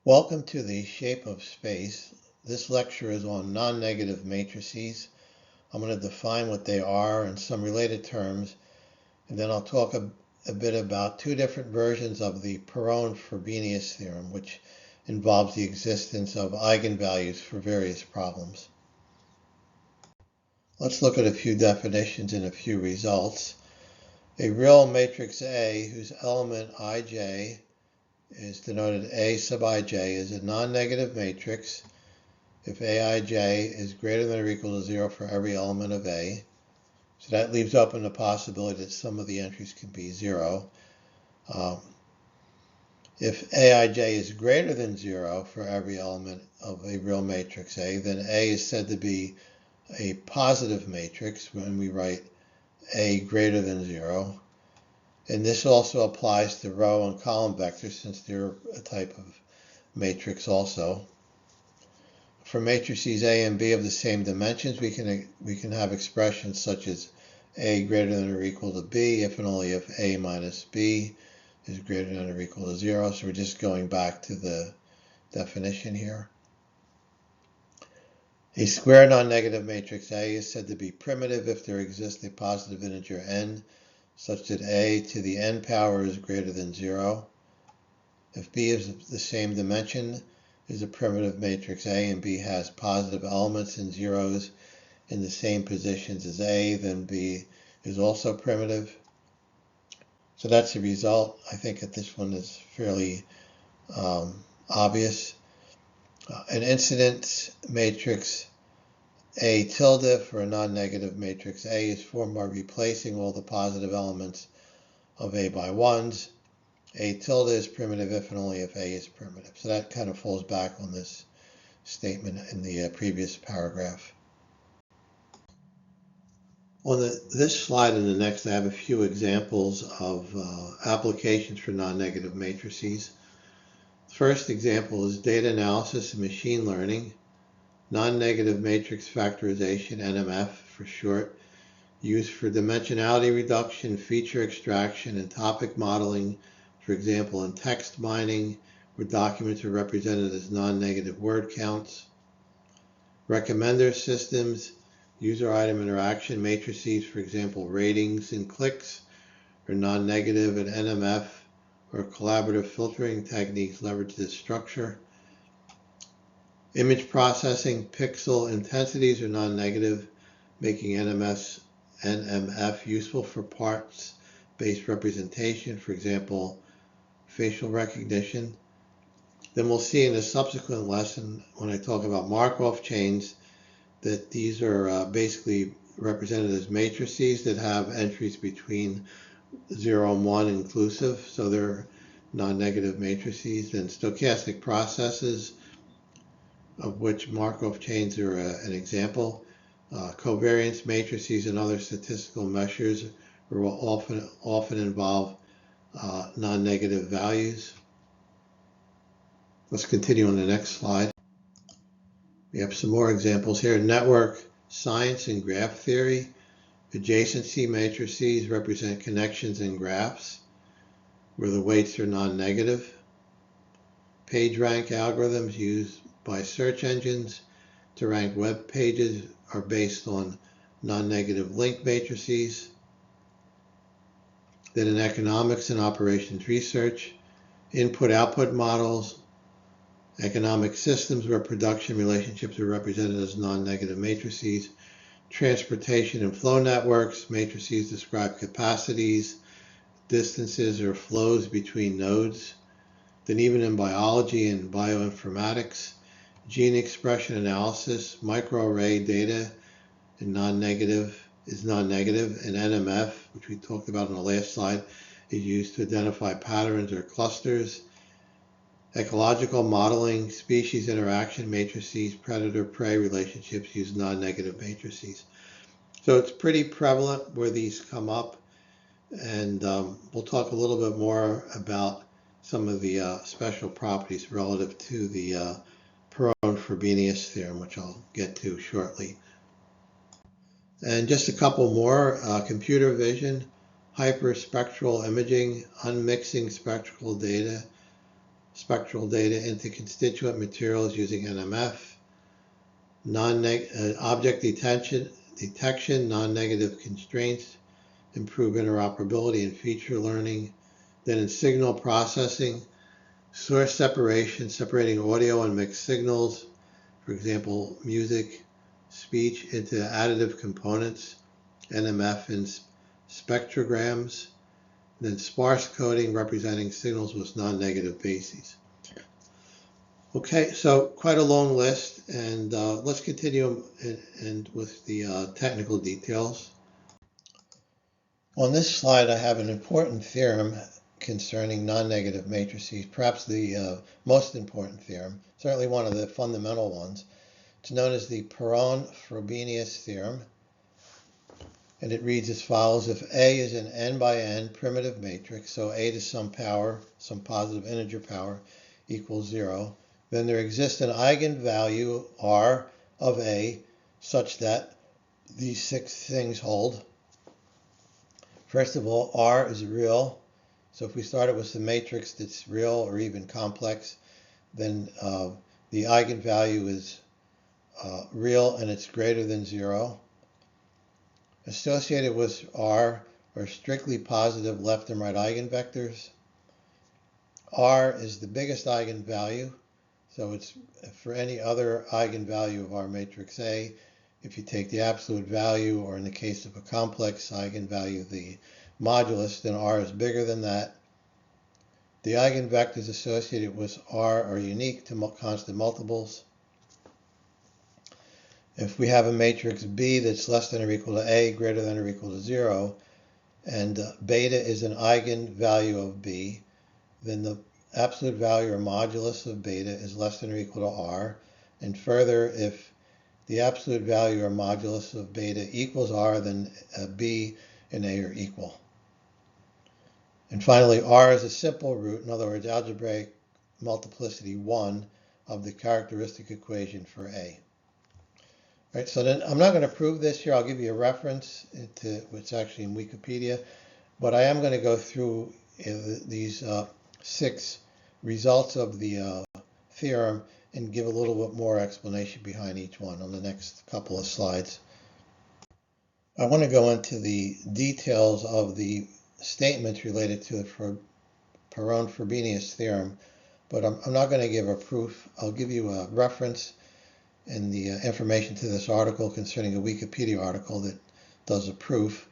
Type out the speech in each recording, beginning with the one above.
Welcome to the Shape of Space. This lecture is on non-negative matrices. I'm going to define what they are and some related terms, and then I'll talk a bit about two different versions of the Perron-Frobenius theorem, which involves the existence of eigenvalues for various problems. Let's look at a few definitions and a few results. A real matrix A whose element ij is denoted A sub ij is a non-negative matrix if aij is greater than or equal to 0 for every element of A. So that leaves open the possibility that some of the entries can be 0. If aij is greater than 0 for every element of a real matrix A, then A is said to be a positive matrix when we write A greater than 0. And this also applies to row and column vectors since they're a type of matrix also. For matrices A and B of the same dimensions, we can have expressions such as A greater than or equal to B if and only if A minus B is greater than or equal to 0. So we're just going back to the definition here. A square non-negative matrix A is said to be primitive if there exists a positive integer n such that A to the n power is greater than 0. If B is the same dimension is a primitive matrix A and B has positive elements and zeros in the same positions as A, then B is also primitive. So that's the result. I think that this one is fairly obvious. An incident matrix A tilde for a non-negative matrix A is formed by replacing all the positive elements of A by 1s. A tilde is primitive if and only if A is primitive. So that kind of falls back on this statement in the previous paragraph. On this slide and the next, I have a few examples of applications for non-negative matrices. The first example is data analysis and machine learning. Non-negative matrix factorization, NMF for short, used for dimensionality reduction, feature extraction, and topic modeling, for example, in text mining, where documents are represented as non-negative word counts. Recommender systems, user item interaction matrices, for example, ratings and clicks, are non-negative, and NMF or collaborative filtering techniques leverage this structure. Image processing pixel intensities are non-negative, making NMF useful for parts-based representation, for example, facial recognition. Then we'll see in a subsequent lesson, when I talk about Markov chains, that these are basically represented as matrices that have entries between 0 and 1 inclusive, so they're non-negative matrices. And stochastic processes, of which Markov chains are an example. Covariance matrices and other statistical measures will often involve non-negative values. Let's continue on the next slide. We have some more examples here. Network science and graph theory. Adjacency matrices represent connections in graphs where the weights are non-negative. PageRank algorithms used by search engines to rank web pages are based on non-negative link matrices. Then in economics and operations research, input-output models, economic systems where production relationships are represented as non-negative matrices, transportation and flow networks, matrices describe capacities, distances, or flows between nodes. Then even in biology and bioinformatics, gene expression analysis, microarray data is non-negative, and NMF, which we talked about on the last slide, is used to identify patterns or clusters. Ecological modeling, species interaction matrices, predator-prey relationships use non-negative matrices. So it's pretty prevalent where these come up, and we'll talk a little bit more about some of the special properties relative to the Perron-Frobenius theorem, which I'll get to shortly. And just a couple more, computer vision, hyperspectral imaging, unmixing spectral data, spectral data into constituent materials using NMF, object detection, non-negative constraints, improve interoperability and feature learning. Then in signal processing, source separation, separating audio and mixed signals, for example, music, speech, into additive components, NMF and spectrograms. Then sparse coding, representing signals with non-negative bases. Okay, so quite a long list, and let's continue with the technical details. On this slide, I have an important theorem concerning non-negative matrices, perhaps the most important theorem, certainly one of the fundamental ones. It's known as the Perron-Frobenius theorem, and it reads as follows. If A is an n by n primitive matrix, so A to some power, some positive integer power, equals 0, then there exists an eigenvalue R of A such that these 6 things hold. First of all, R is real. So if we started with the matrix that's real or even complex, then the eigenvalue is real and it's greater than 0. Associated with R are strictly positive left and right eigenvectors. R is the biggest eigenvalue, so it's for any other eigenvalue of our matrix A. If you take the absolute value, or in the case of a complex eigenvalue, the modulus, then R is bigger than that. The eigenvectors associated with R are unique to constant multiples. If we have a matrix B that's less than or equal to A, greater than or equal to 0, and beta is an eigenvalue of B, then the absolute value or modulus of beta is less than or equal to R. And further, if the absolute value or modulus of beta equals R, then B and A are equal. And finally, R is a simple root, in other words, algebraic multiplicity 1 of the characteristic equation for A. Right, so then I'm not going to prove this here. I'll give you a reference to what's actually in Wikipedia, but I am going to go through these 6 results of the theorem and give a little bit more explanation behind each one on the next couple of slides. I want to go into the details of the statements related to the Perron-Frobenius theorem, but I'm not going to give a proof. I'll give you a reference and the information to this article concerning a Wikipedia article that does a proof.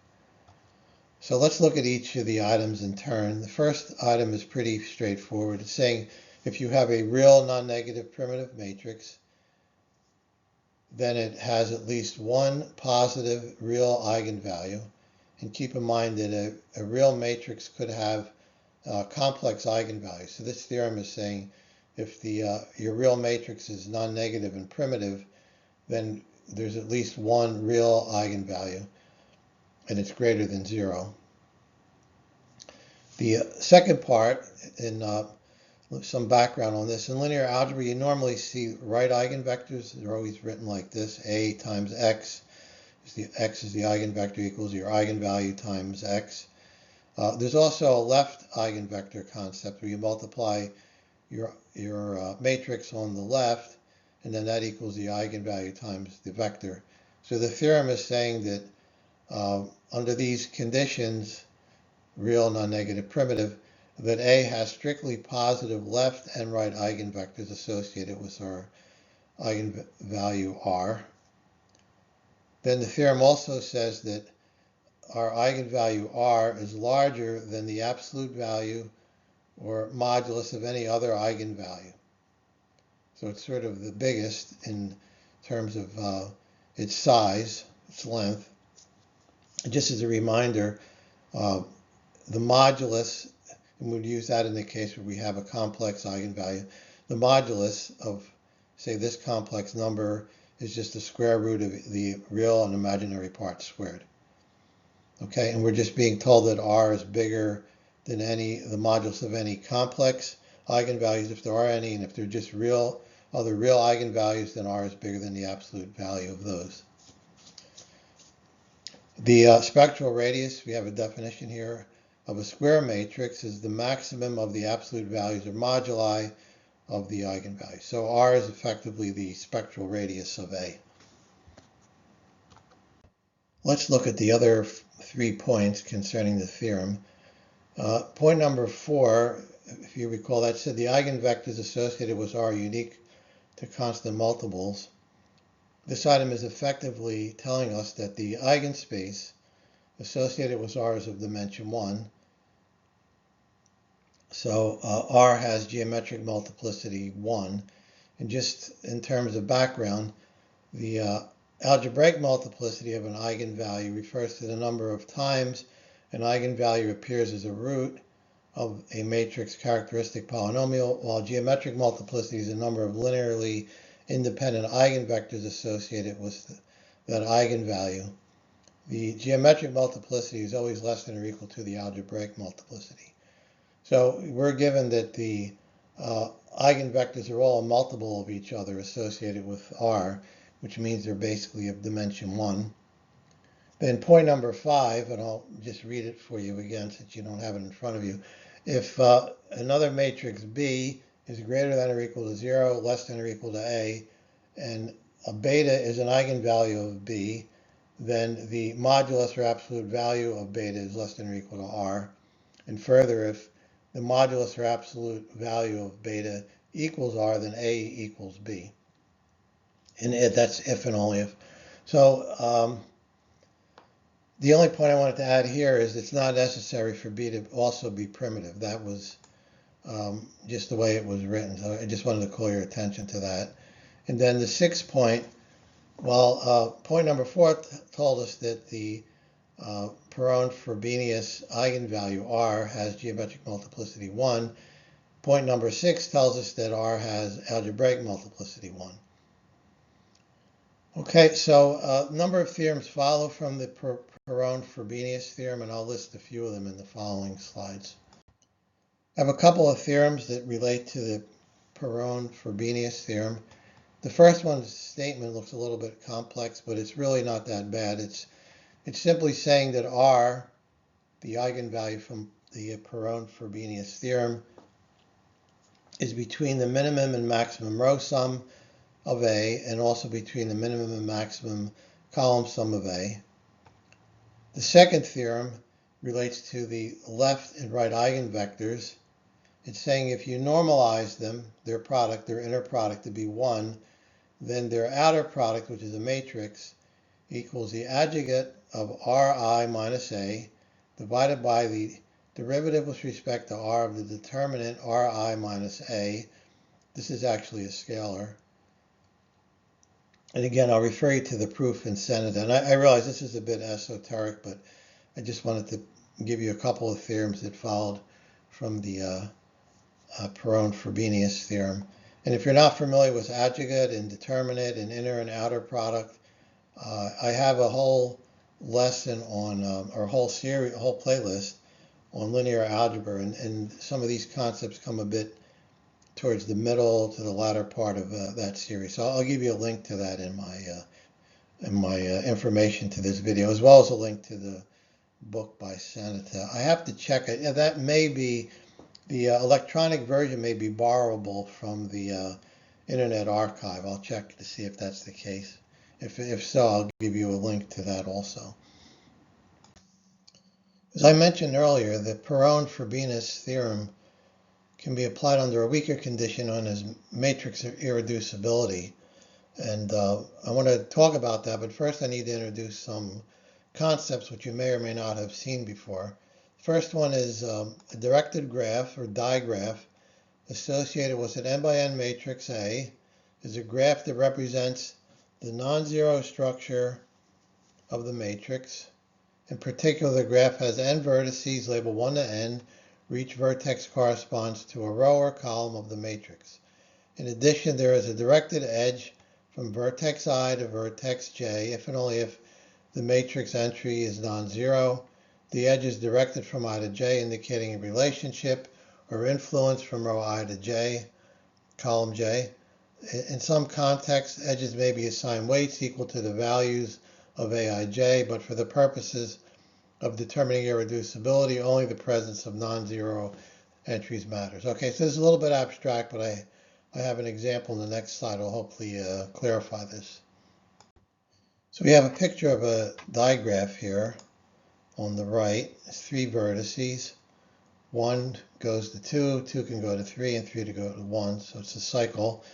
So let's look at each of the items in turn. The first item is pretty straightforward. It's saying if you have a real non-negative primitive matrix, then it has at least one positive real eigenvalue. And keep in mind that a real matrix could have complex eigenvalues. So this theorem is saying if your real matrix is non-negative and primitive, then there's at least one real eigenvalue, and it's greater than 0. The second part, in some background on this, in linear algebra, you normally see right eigenvectors. They're always written like this: A times X. X is the eigenvector equals your eigenvalue times X. There's also a left eigenvector concept where you multiply your matrix on the left, and then that equals the eigenvalue times the vector. So the theorem is saying that under these conditions, real, non-negative, primitive, that A has strictly positive left and right eigenvectors associated with our eigenvalue R. Then the theorem also says that our eigenvalue R is larger than the absolute value or modulus of any other eigenvalue. So it's sort of the biggest in terms of its size, its length. And just as a reminder, the modulus, and we'd use that in the case where we have a complex eigenvalue, the modulus of, say, this complex number is just the square root of the real and imaginary parts squared. Okay, and we're just being told that R is bigger than the modulus of any complex eigenvalues, if there are any, and if they're just other real eigenvalues, then R is bigger than the absolute value of those. The spectral radius, we have a definition here, of a square matrix is the maximum of the absolute values or moduli of the eigenvalue. So R is effectively the spectral radius of A. Let's look at the other 3 points concerning the theorem. Point number 4, if you recall, that said the eigenvectors associated with R are unique to constant multiples. This item is effectively telling us that the eigenspace associated with R is of dimension 1. So R has geometric multiplicity 1. And just in terms of background, the algebraic multiplicity of an eigenvalue refers to the number of times an eigenvalue appears as a root of a matrix characteristic polynomial, while geometric multiplicity is the number of linearly independent eigenvectors associated with that eigenvalue. The geometric multiplicity is always less than or equal to the algebraic multiplicity. So we're given that the eigenvectors are all a multiple of each other associated with R, which means they're basically of dimension 1. Then point number 5, and I'll just read it for you again since you don't have it in front of you. If another matrix B is greater than or equal to 0, less than or equal to A, and a beta is an eigenvalue of B, then the modulus or absolute value of beta is less than or equal to R. And further, if the modulus or absolute value of beta equals R, then A equals B. And that's if and only if. So the only point I wanted to add here is it's not necessary for B to also be primitive. That was just the way it was written. So I just wanted to call your attention to that. And then the 6th point, well, point number 4 told us that the Perron-Frobenius eigenvalue R has geometric multiplicity 1. Point number 6 tells us that R has algebraic multiplicity 1. Okay, so a number of theorems follow from the Perron-Frobenius theorem, and I'll list a few of them in the following slides. I have a couple of theorems that relate to the Perron-Frobenius theorem. The first one's statement looks a little bit complex, but it's really not that bad. It's simply saying that R, the eigenvalue from the Perron-Frobenius theorem, is between the minimum and maximum row sum of A, and also between the minimum and maximum column sum of A. The second theorem relates to the left and right eigenvectors. It's saying if you normalize them, their inner product to be 1, then their outer product, which is a matrix, equals the adjugate of Ri minus A divided by the derivative with respect to R of the determinant Ri minus A. This is actually a scalar. And again, I'll refer you to the proof in Seneca. And I realize this is a bit esoteric, but I just wanted to give you a couple of theorems that followed from the Perron-Frobenius theorem. And if you're not familiar with adjugate and determinant and inner and outer product, I have a whole lesson on, or a whole series, a whole playlist on linear algebra, and some of these concepts come a bit towards the middle to the latter part of that series. So I'll give you a link to that in my information to this video, as well as a link to the book by Seneca. I have to check it. That may be, the electronic version may be borrowable from the Internet Archive. I'll check to see if that's the case. If so, I'll give you a link to that also. As I mentioned earlier, the Perron-Frobenius theorem can be applied under a weaker condition known as matrix irreducibility. And I want to talk about that, but first I need to introduce some concepts which you may or may not have seen before. First one is a directed graph or digraph associated with an n by n matrix A is a graph that represents the non-zero structure of the matrix. In particular, the graph has n vertices labeled 1 to n, where each vertex corresponds to a row or column of the matrix. In addition, there is a directed edge from vertex I to vertex j, if and only if the matrix entry is non-zero. The edge is directed from I to j, indicating a relationship or influence from row I to j, column j. In some contexts, edges may be assigned weights equal to the values of aij, but for the purposes of determining irreducibility, only the presence of non-zero entries matters. Okay, so this is a little bit abstract, but I have an example in the next slide will hopefully clarify this. So we have a picture of a digraph here on the right. It's 3 vertices. 1 goes to 2, 2 can go to 3, and 3 to go to 1. So it's a cycle.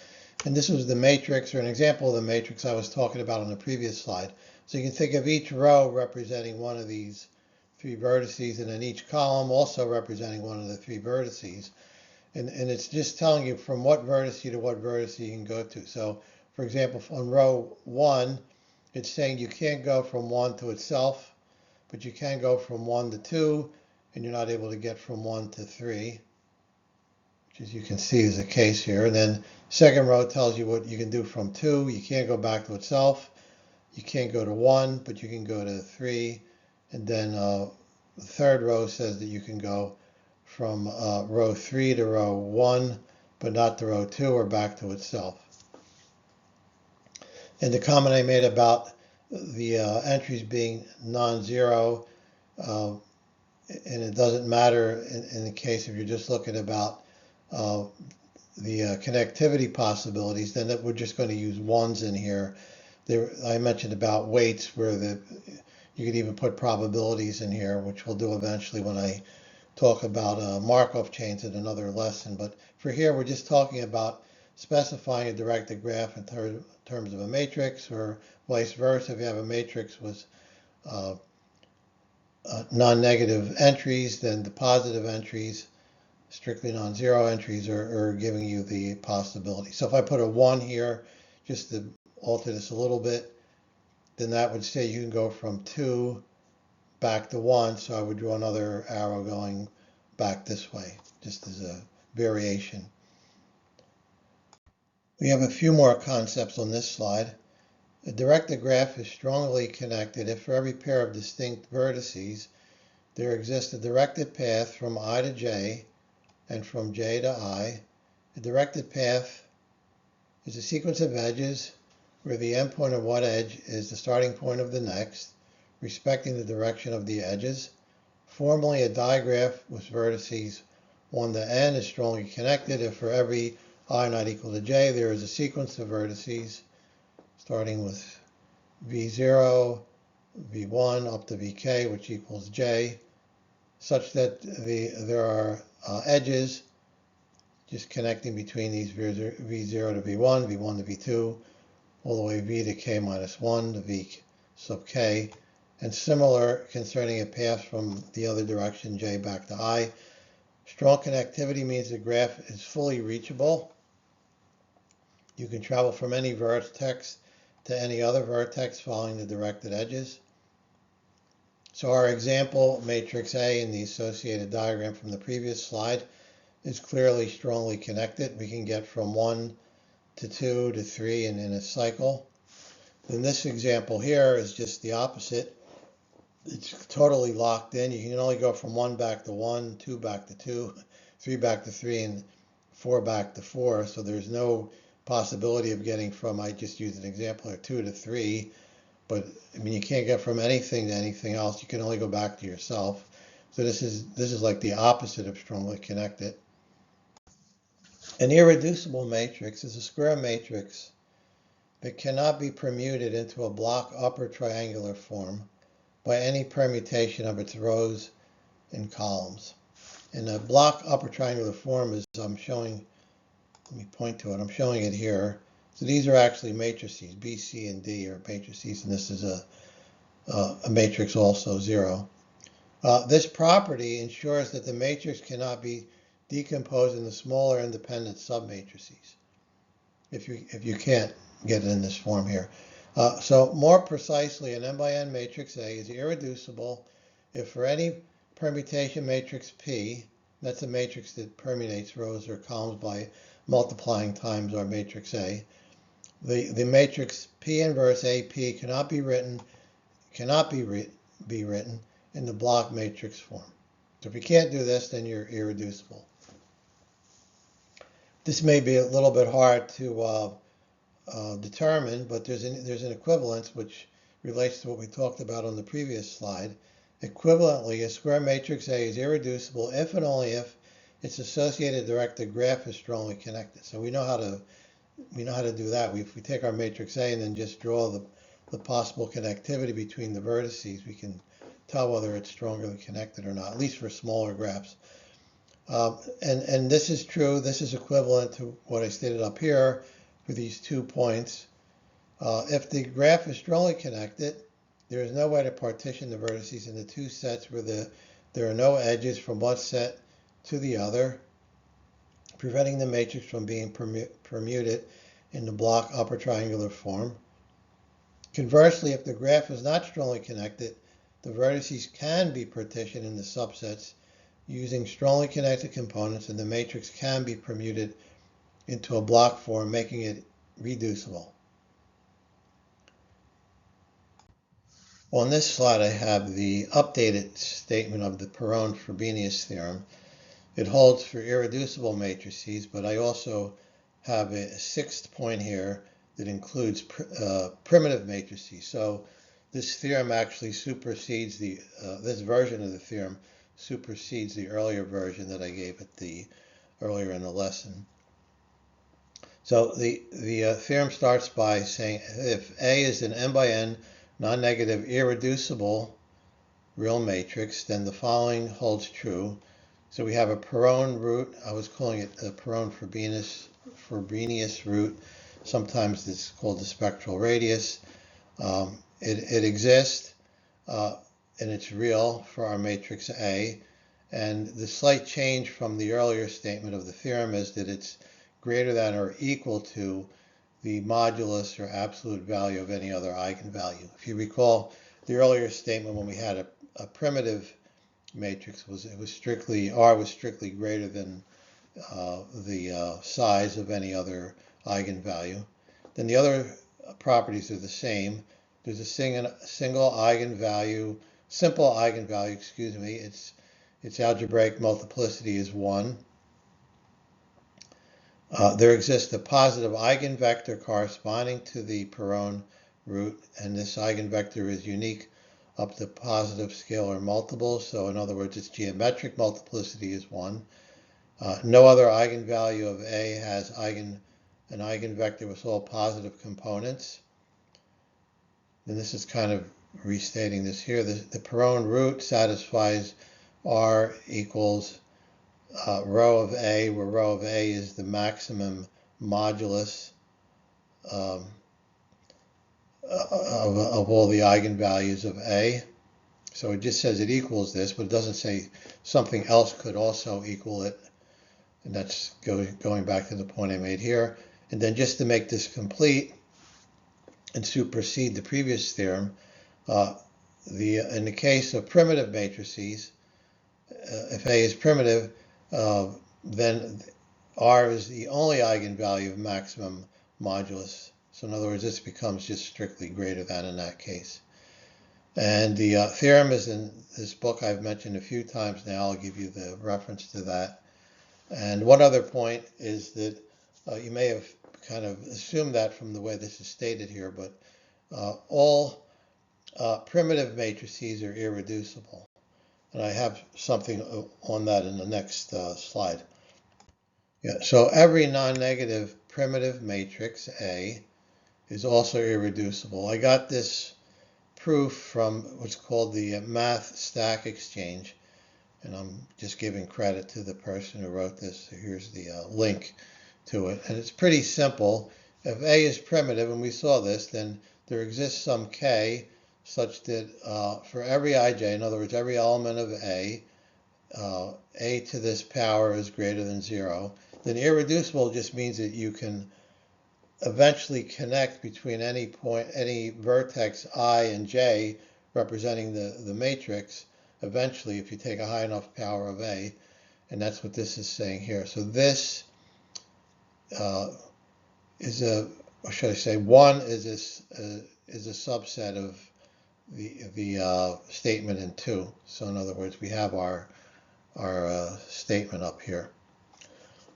And this was the matrix, or an example of the matrix I was talking about on the previous slide. So you can think of each row representing one of these 3 vertices, and then each column also representing one of the 3 vertices. And it's just telling you from what vertex to what vertex you can go to. So, for example, on row 1, it's saying you can't go from 1 to itself, but you can go from 1 to 2, and you're not able to get from 1 to 3, which as you can see is the case here. And then second row tells you what you can do from 2. You can't go back to itself. You can't go to 1, but you can go to 3. And then the third row says that you can go from row 3 to row 1, but not to row 2 or back to itself. And the comment I made about the entries being non-zero, and it doesn't matter in the case if you're just looking about the connectivity possibilities, then we're just going to use ones in here. I mentioned about weights where you could even put probabilities in here, which we'll do eventually when I talk about Markov chains in another lesson. But for here, we're just talking about specifying a directed graph in terms of a matrix, or vice versa. If you have a matrix with non-negative entries, then the positive entries, strictly non-zero entries, are giving you the possibility. So if I put a 1 here, just to alter this a little bit, then that would say you can go from 2 back to 1, so I would draw another arrow going back this way, just as a variation. We have a few more concepts on this slide. A directed graph is strongly connected if for every pair of distinct vertices there exists a directed path from I to j and from j to I. A directed path is a sequence of edges where the endpoint of one edge is the starting point of the next, respecting the direction of the edges. Formally, a digraph with vertices 1 to n is strongly connected if for every I not equal to j there is a sequence of vertices starting with v0, v1 up to vk, which equals j, such that there are edges just connecting between these v0 to v1, v1 to v2, all the way v to k minus 1 to v sub k, and similar concerning a path from the other direction, j back to I. Strong connectivity means the graph is fully reachable. You can travel from any vertex to any other vertex following the directed edges. So our example matrix A in the associated diagram from the previous slide is clearly strongly connected. We can get from 1 to 2 to 3 in a cycle. In this example here is just the opposite. It's totally locked in. You can only go from 1 back to 1, 2 back to 2, 3 back to 3, and 4 back to 4. So there's no possibility of getting from, I just used an example here, 2 to 3. But I mean, you can't get from anything to anything else. You can only go back to yourself. So this is like the opposite of strongly connected. An irreducible matrix is a square matrix that cannot be permuted into a block upper triangular form by any permutation of its rows and columns. And a block upper triangular form is, I'm showing, let me point to it, I'm showing it here. So these are actually matrices, B, C, and D are matrices, and this is a matrix also, 0. This property ensures that the matrix cannot be decomposed into smaller independent submatrices if you can't get it in this form here. So more precisely, an n by n matrix A is irreducible if for any permutation matrix P, that's a matrix that permutates rows or columns by multiplying times our matrix A, the matrix P inverse AP cannot be written in the block matrix form. So if you can't do this, then you're irreducible. This may be a little bit hard to determine, but there's an equivalence which relates to what we talked about on the previous slide. Equivalently, a square matrix A is irreducible if and only if its associated directed graph is strongly connected. So we know how to do that. If we take our matrix A and then just draw the possible connectivity between the vertices, we can tell whether it's strongly connected or not, at least for smaller graphs. And this is true. This is equivalent to what I stated up here for these 2 points. If the graph is strongly connected, there is no way to partition the vertices into 2 sets where there are no edges from one set to the other, preventing the matrix from being permuted in the block upper triangular form. Conversely, if the graph is not strongly connected, the vertices can be partitioned into subsets using strongly connected components, and the matrix can be permuted into a block form, making it reducible. On this slide, I have the updated statement of the Perron-Frobenius theorem. It holds for irreducible matrices, but I also have a 6th point here that includes primitive matrices. So this theorem actually supersedes this version of the theorem supersedes the earlier version that I gave earlier in the lesson. So the theorem starts by saying if A is an n by n non-negative irreducible real matrix, then the following holds true. So we have a Perron root. I was calling it the Perron-Frobenius root. Sometimes it's called the spectral radius. It exists and it's real for our matrix A. And the slight change from the earlier statement of the theorem is that it's greater than or equal to the modulus or absolute value of any other eigenvalue. If you recall, the earlier statement when we had a primitive matrix R was strictly greater than the size of any other eigenvalue. Then the other properties are the same. There's a single eigenvalue, simple eigenvalue, its algebraic multiplicity is 1. There exists a positive eigenvector corresponding to the Perron root, and this eigenvector is unique up to positive scalar multiples. So in other words, its geometric multiplicity is 1. No other eigenvalue of A has an eigenvector with all positive components. And this is kind of restating this here. The Perron root satisfies R equals rho of A, where rho of A is the maximum modulus of all the eigenvalues of A. So it just says it equals this, but it doesn't say something else could also equal it. And that's going back to the point I made here. And then just to make this complete and supersede the previous theorem, in the case of primitive matrices, if A is primitive, then R is the only eigenvalue of maximum modulus. So in other words, this becomes just strictly greater than in that case. And the theorem is in this book I've mentioned a few times now. I'll give you the reference to that. And one other point is that you may have kind of assumed that from the way this is stated here, but all primitive matrices are irreducible. And I have something on that in the next slide. Yeah, so every non-negative primitive matrix A is also irreducible. I got this proof from what's called the math stack exchange, and I'm just giving credit to the person who wrote this. So here's the link to it, and it's pretty simple. If A is primitive, and we saw this, then there exists some K such that for every ij, in other words, every element of A to this power is greater than 0, then irreducible just means that you can eventually connect between any point, any vertex I and j representing the matrix, eventually if you take a high enough power of A, and that's what this is saying here. So this is a, or should I say, 1 is a subset of the statement in 2. So in other words, we have our statement up here.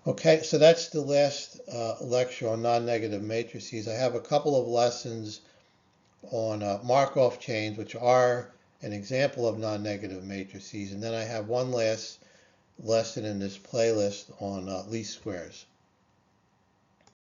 Okay, so that's the last lecture on non-negative matrices. I have a couple of lessons on Markov chains, which are an example of non-negative matrices, and then I have one last lesson in this playlist on least squares.